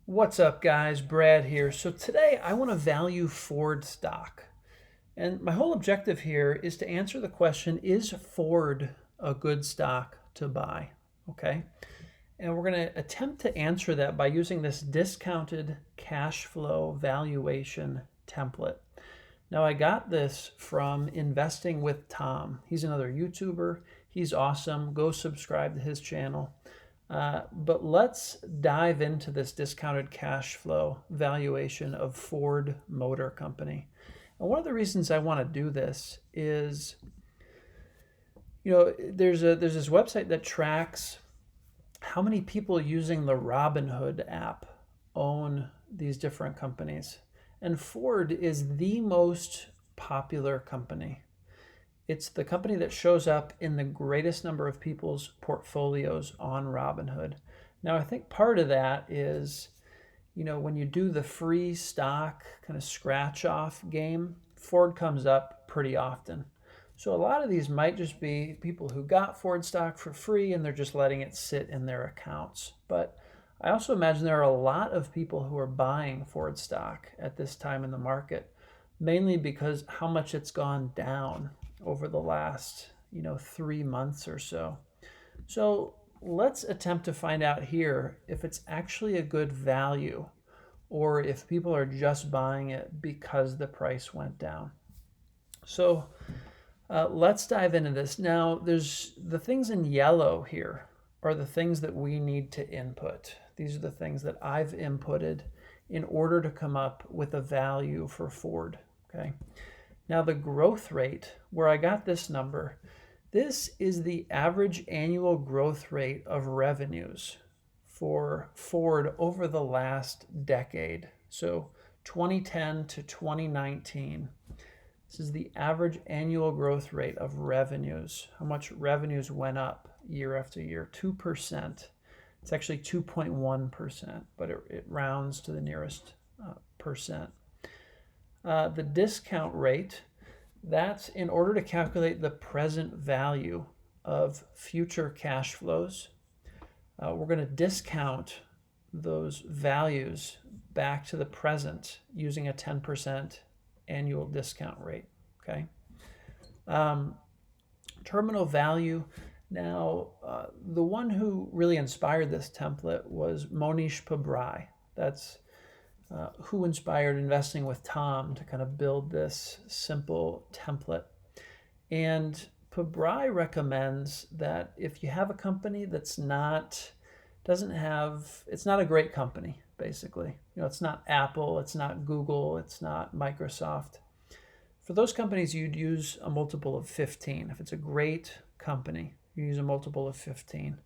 What's up, guys? Brad here. So today I want to value Ford stock. And my whole objective here is to answer the question, is Ford a good stock to buy? Okay. And we're going to attempt to answer that by using this discounted cash flow valuation template. Now, I got this from Investing with Tom. He's another YouTuber. He's awesome. Go subscribe to his channel. But let's dive into this discounted cash flow valuation of Ford Motor Company. And one of the reasons I want to do this is, there's this website that tracks how many people using the Robinhood app own these different companies. And Ford is the most popular company. It's the company that shows up in the greatest number of people's portfolios on Robinhood. Now, I think part of that is, when you do the free stock kind of scratch off game, Ford comes up pretty often. So a lot of these might just be people who got Ford stock for free and they're just letting it sit in their accounts. But I also imagine there are a lot of people who are buying Ford stock at this time in the market, mainly because how much it's gone down over the last, 3 months or so. So let's attempt to find out here if it's actually a good value or if people are just buying it because the price went down. So let's dive into this. Now, there's the things in yellow here are the things that we need to input. These are the things that I've inputted in order to come up with a value for Ford. Okay. Now, the growth rate, where I got this number, this is the average annual growth rate of revenues for Ford over the last decade. So 2010 to 2019. This is the average annual growth rate of revenues, how much revenues went up year after year, 2%. It's actually 2.1%, but it rounds to the nearest percent. The discount rate, that's in order to calculate the present value of future cash flows. We're going to discount those values back to the present using a 10% annual discount rate. Okay. Terminal value. Now, the one who really inspired this template was Monish Pabrai. That's who inspired Investing with Tom to kind of build this simple template. And Pabrai recommends that if you have a company that's it's not a great company, basically. It's not Apple, it's not Google, it's not Microsoft. For those companies, you'd use a multiple of 15. If it's a great company, you use a multiple of 15.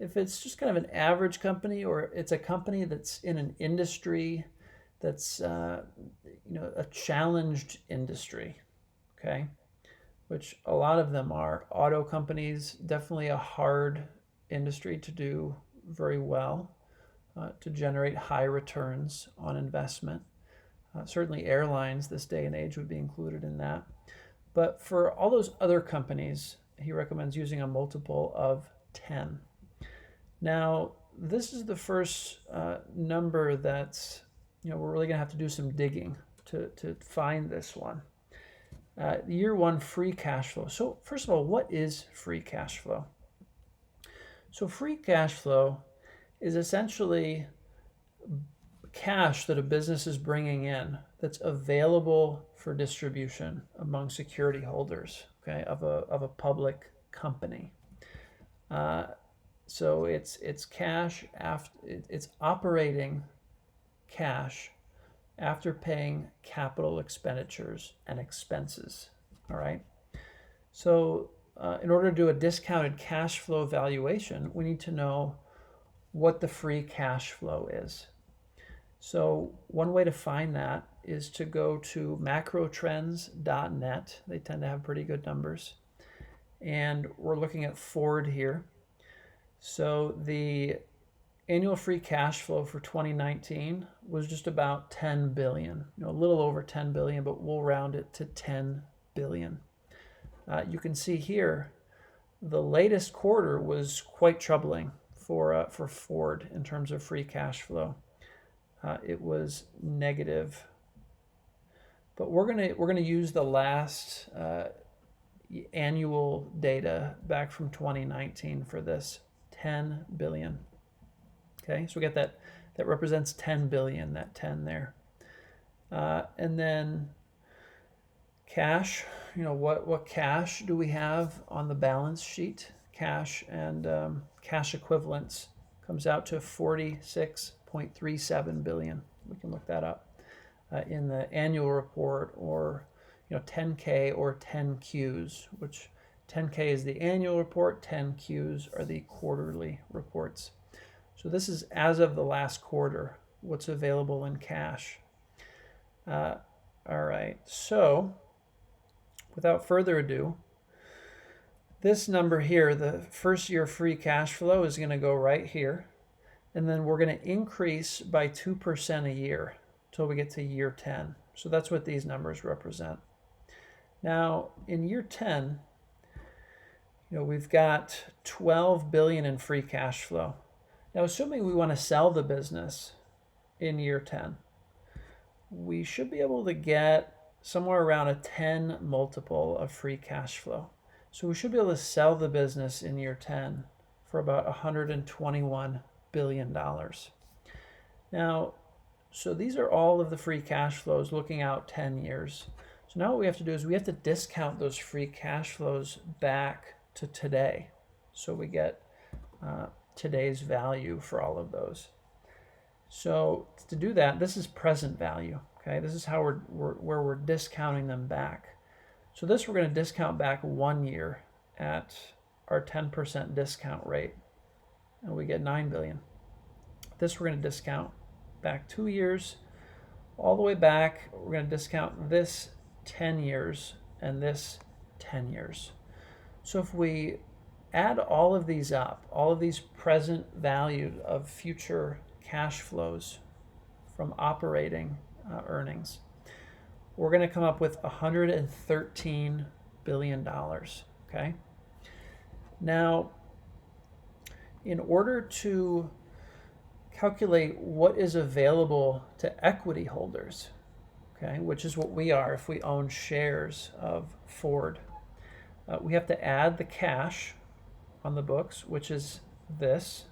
If it's just kind of an average company, or it's a company that's in an industry that's a challenged industry, okay, which a lot of them are. Auto companies, definitely a hard industry to do very well, to generate high returns on investment. Certainly airlines this day and age would be included in that. But for all those other companies, he recommends using a multiple of 10. Now, this is the first number that's, we're really going to have to do some digging to find this one. Year one free cash flow. So first of all, what is free cash flow? So free cash flow is essentially cash that a business is bringing in that's available for distribution among security holders, okay, of a public company. So it's cash after it's operating cash after paying capital expenditures and expenses. All right. So in order to do a discounted cash flow valuation, we need to know what the free cash flow is. So one way to find that is to go to macrotrends.net. They tend to have pretty good numbers. And we're looking at Ford here. So the annual free cash flow for 2019 was just about 10 billion, a little over 10 billion, but we'll round it to 10 billion. You can see here, the latest quarter was quite troubling for Ford in terms of free cash flow. it was negative. But we're gonna use the last annual data back from 2019 for this, 10 billion. Okay, so we get that represents 10 billion, that 10 there. And then cash, what cash do we have on the balance sheet? Cash and cash equivalents comes out to 46.37 billion. We can look that up in the annual report, or 10K or 10Qs, which 10K is the annual report, 10Qs are the quarterly reports. So this is as of the last quarter, what's available in cash. All right, so without further ado, this number here, the first year free cash flow, is going to go right here. And then we're going to increase by 2% a year until we get to year 10. So that's what these numbers represent. Now, in year 10, we've got 12 billion in free cash flow. Now, assuming we want to sell the business in year 10, we should be able to get somewhere around a 10 multiple of free cash flow. So we should be able to sell the business in year 10 for about $121 billion. Now, so these are all of the free cash flows looking out 10 years. So now what we have to do is we have to discount those free cash flows back to today. So we get today's value for all of those. So to do that, this is present value. Okay, this is how we're discounting them back. So this we're going to discount back 1 year at our 10% discount rate, and we get 9 billion. This we're going to discount back 2 years, all the way back. We're going to discount this 10 years and this 10 years. So if we add all of these up, all of these present value of future cash flows from operating earnings, we're going to come up with $113 billion. Okay. Now, in order to calculate what is available to equity holders, okay, which is what we are if we own shares of Ford, we have to add the cash on the books, which is this.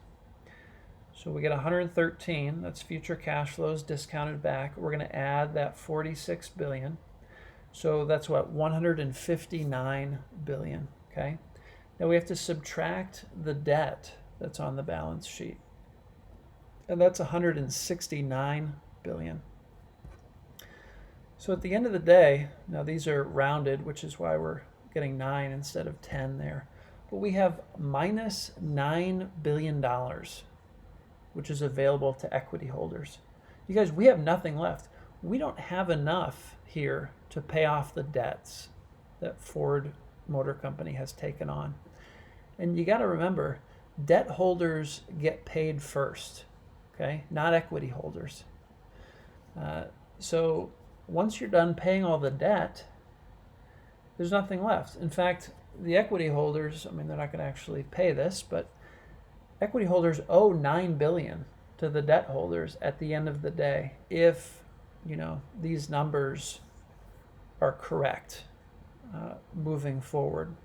So we get 113, that's future cash flows discounted back. We're going to add that 46 billion. So that's what, 159 billion, okay? Now we have to subtract the debt that's on the balance sheet. And that's 169 billion. So at the end of the day, now these are rounded, which is why we're getting 9 instead of 10 there. But we have minus $9 billion, which is available to equity holders. You guys, we have nothing left. We don't have enough here to pay off the debts that Ford Motor Company has taken on. And you got to remember, debt holders get paid first, okay? Not equity holders. So once you're done paying all the debt, there's nothing left. In fact, the equity holders, they're not going to actually pay this, but equity holders owe $9 billion to the debt holders at the end of the day if, these numbers are correct moving forward.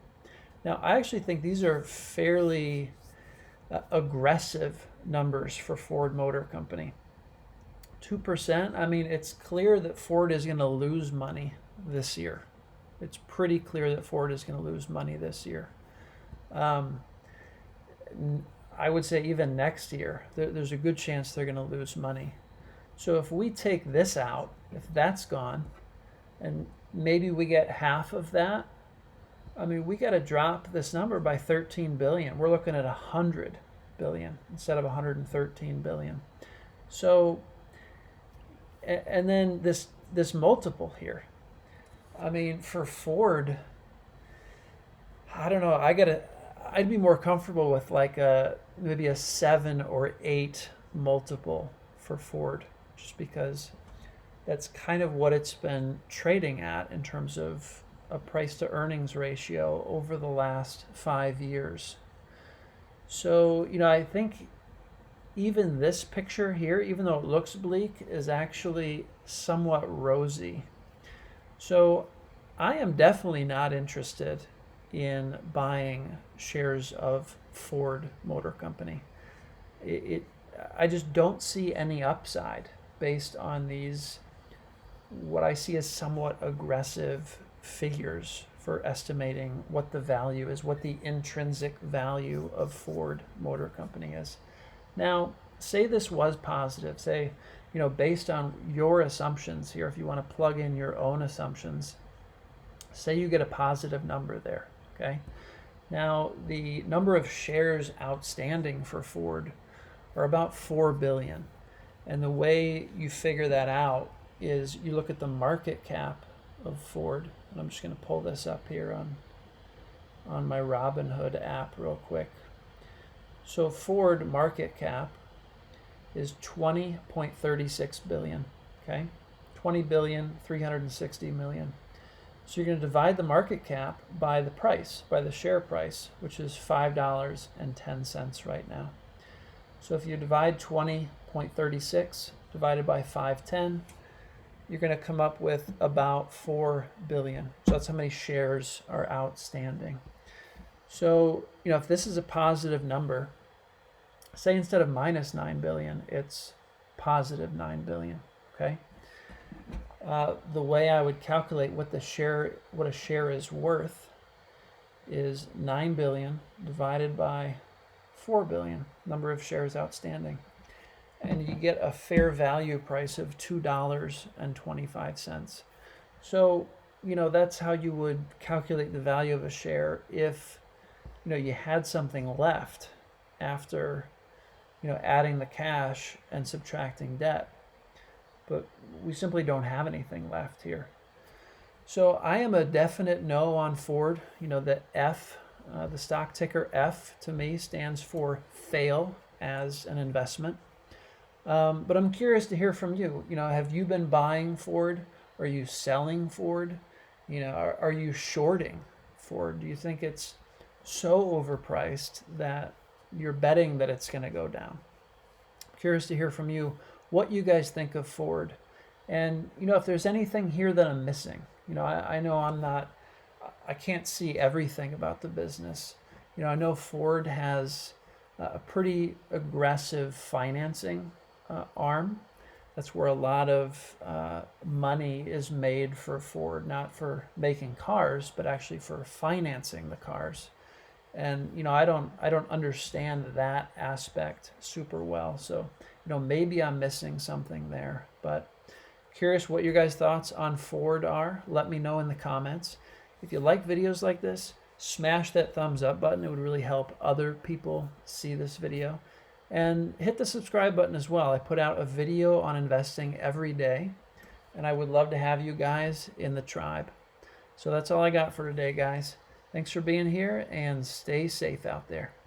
Now, I actually think these are fairly aggressive numbers for Ford Motor Company. 2%, it's clear that Ford is going to lose money this year. It's pretty clear that Ford is going to lose money this year. I would say even next year, there's a good chance they're going to lose money. So if we take this out, if that's gone, and maybe we get half of that, we got to drop this number by 13 billion. We're looking at 100 billion instead of 113 billion. So, and then this multiple here. For Ford, I don't know. I'd be more comfortable with maybe a 7 or 8 multiple for Ford, just because that's kind of what it's been trading at in terms of a price to earnings ratio over the last 5 years. So, I think even this picture here, even though it looks bleak, is actually somewhat rosy. So I am definitely not interested in buying shares of Ford Motor Company. It I just don't see any upside based on these, what I see as somewhat aggressive figures for estimating what the value is, what the intrinsic value of Ford Motor Company is. Now, say this was positive, say, based on your assumptions here, if you want to plug in your own assumptions, say you get a positive number there, okay? Now, the number of shares outstanding for Ford are about 4 billion. And the way you figure that out is you look at the market cap of Ford. And I'm just going to pull this up here on my Robinhood app real quick. So Ford market cap is 20.36 billion, okay? 20 billion 360 million. So you're going to divide the market cap by the price, by the share price, which is $5.10 right now. So if you divide 20.36 divided by 510, you're going to come up with about 4 billion. So that's how many shares are outstanding. So, if this is a positive number, say instead of minus 9 billion, it's positive 9 billion, okay? The way I would calculate what a share is worth is 9 billion divided by 4 billion, number of shares outstanding. And you get a fair value price of $2.25. So, that's how you would calculate the value of a share if, you had something left after, adding the cash and subtracting debt. But we simply don't have anything left here. So I am a definite no on Ford. The F, the stock ticker F to me stands for fail as an investment. But I'm curious to hear from you. Have you been buying Ford? Are you selling Ford? Are you shorting Ford? Do you think it's so overpriced that you're betting that it's going to go down? I'm curious to hear from you what you guys think of Ford. And, if there's anything here that I'm missing. I know I can't see everything about the business. I know Ford has a pretty aggressive financing arm. That's where a lot of money is made for Ford, not for making cars, but actually for financing the cars. And I don't understand that aspect super well. So maybe I'm missing something there. But curious what your guys' thoughts on Ford are. Let me know in the comments. If you like videos like this, smash that thumbs up button. It would really help other people see this video. And hit the subscribe button as well. I put out a video on investing every day, and I would love to have you guys in the tribe. So that's all I got for today, guys. Thanks for being here, and stay safe out there.